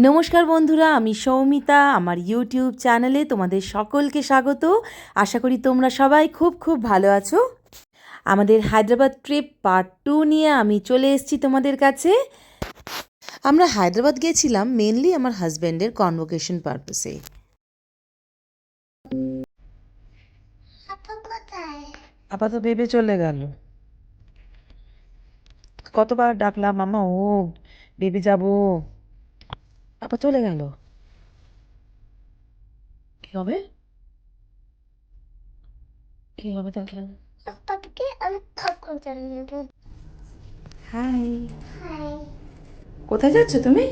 নমস্কার বন্ধুরা, আমি সৌমিতা। আমার ইউটিউব চ্যানেলে তোমাদের সকলকে স্বাগত। আশা করি তোমরা সবাই খুব খুব ভালো আছো। আমাদের হায়দ্রাবাদ ট্রিপ পার্ট 2 নিয়ে আমি চলে এসেছি তোমাদের কাছে। আমরা হায়দ্রাবাদ গেছিলাম মেনলি আমার হাজব্যান্ডের কনভোকেশন পারপাসে। আপা তো ভেবে চলে গেল। কতবার ডাকলাম মামা, ও বেবি যাবো, আপা চলে গেল। কি হবে, কি হবে তাহলে? হাই, কোথায় যাচ্ছ তুমি?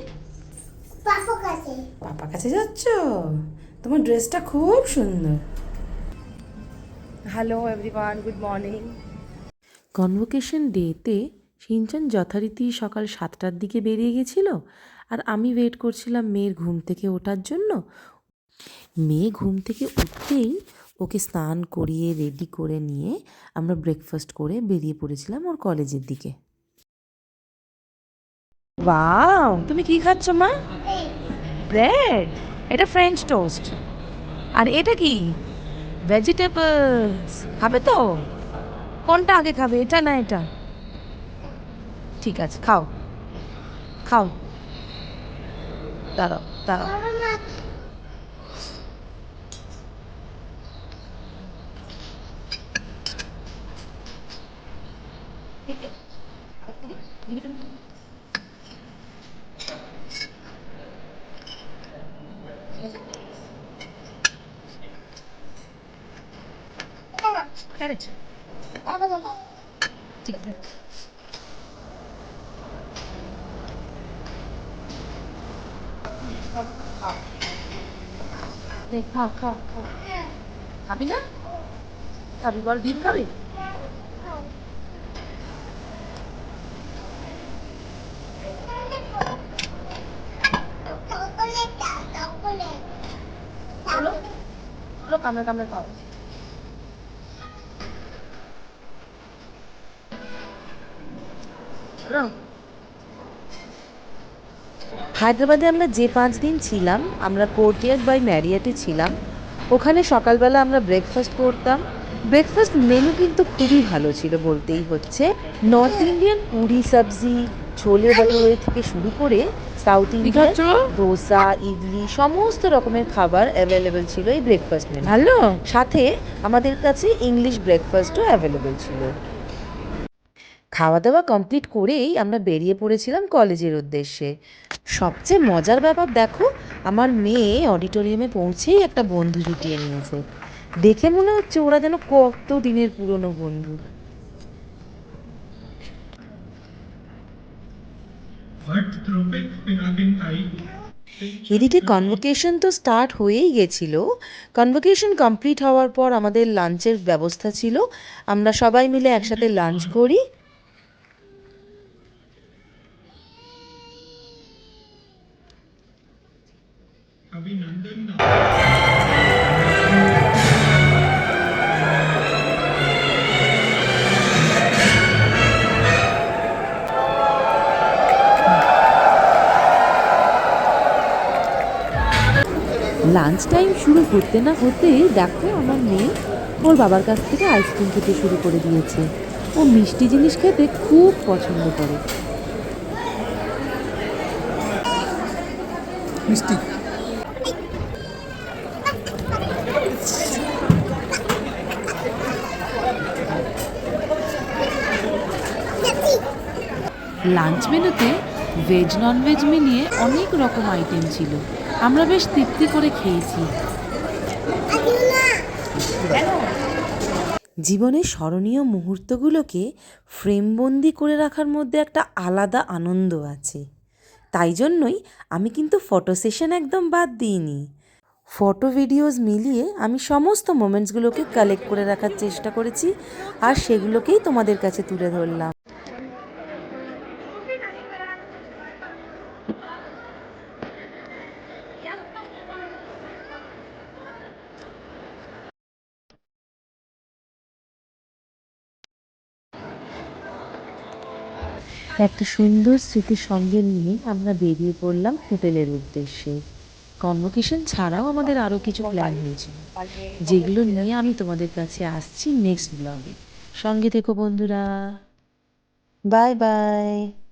পাপা কাছে যাচ্ছ? তোমার ড্রেসটা খুব সুন্দর। Hello everyone, good morning. Convocation ডেতে সিনচান যথারীতি সকাল 7টার দিকে বেরিয়ে গেছিল, আর আমি ওয়েট করছিলাম মেয়ের ঘুম থেকে ওঠার জন্য। মেয়ে ঘুম থেকে উঠতেই ওকে স্নান করিয়ে রেডি করে নিয়ে আমরা ব্রেকফাস্ট করে বেরিয়ে পড়েছিলাম ওর কলেজের দিকে। ওয়াও, তুমি কি খাচ্ছ মা? ব্রেড। এটা ফ্রেঞ্চ টোস্ট। আর এটা কি? ভেজিটেবলস। খাবে তো? কোনটা আগে খাবে, এটা না এটা? ঠিক আছে, খাও খাও। দাঁড়াও দাঁড়াও। ক্যারেট। ঠিক আছে। খা খা খা। খাবি না? খাবি, বল ডিম খাবি? কামড়ে কামড়ে খাও। হায়দ্রাবাদে আমরা যে 5 দিন ছিলাম, আমরা কোর্টিয়ার্ড বাই ম্যারিয়েটে ছিলাম। ওখানে সকালবেলা আমরা ব্রেকফাস্ট করতাম। ব্রেকফাস্ট মেনু কিন্তু খুবই ভালো ছিল বলতেই হচ্ছে। নর্থ ইন্ডিয়ান পুরি সবজি, ছোলে ভাটোরে থেকে শুরু করে সাউথ ইন্ডিয়ান দোসা, ইডলি, সমস্ত রকমের খাবার অ্যাভেলেবেল ছিল এই ব্রেকফাস্ট মেনু। ভালো, সাথে আমাদের কাছে ইংলিশ ব্রেকফাস্টও অ্যাভেলেবেল ছিল। খাওয়া দাওয়া কমপ্লিট করেই আমরা বেরিয়ে পড়েছিলাম কলেজের উদ্দেশ্যে। সবচেয়ে মজার ব্যাপার দেখো, আমার মেয়ে অডিটোরিয়ামে পৌঁছেই একটা বন্ধু জুটিয়ে নিয়েছে। দেখে মনে হচ্ছে ওরা যেন কত দিনের পুরনো বন্ধু। এদিকে কনভোকেশন তো স্টার্ট হয়েই গেছিল। কনভোকেশন কমপ্লিট হওয়ার পর আমাদের লাঞ্চের ব্যবস্থা ছিল। আমরা সবাই মিলে একসাথে লাঞ্চ করি। লাঞ্চ টাইম শুরু হতে না হতেই দেখো আমার মেয়ে ওর বাবার কাছ থেকে আইসক্রিম খেতে শুরু করে দিয়েছে। ও মিষ্টি জিনিস খেতে খুব পছন্দ করে। মিষ্টি লাঞ্চ মেনুতে ভেজ ননভেজ মিলিয়ে অনেক রকম আইটেম ছিল। আমরা বেশ তৃপ্তি করে খেয়েছি। জীবনের স্মরণীয় মুহূর্তগুলোকে ফ্রেমবন্দি করে রাখার মধ্যে একটা আলাদা আনন্দ আছে। তাই জন্যই আমি কিন্তু ফটো সেশন একদম বাদ দিইনি। ফটো ভিডিওস মিলিয়ে আমি সমস্ত মোমেন্টসগুলোকে কালেক্ট করে রাখার চেষ্টা করেছি, আর সেগুলোকেই তোমাদের কাছে তুলে ধরলাম। একটা সুন্দর স্মৃতির সঙ্গে নিয়ে আমরা বেরিয়ে পড়লাম হোটেলের উদ্দেশ্যে। কনভোকেশন ছাড়াও আমাদের আরও কিছু প্ল্যান হয়েছিল, যেগুলো নিয়ে আমি তোমাদের কাছে আসছি নেক্সট ব্লগে। সঙ্গে থেকো বন্ধুরা। Bye bye.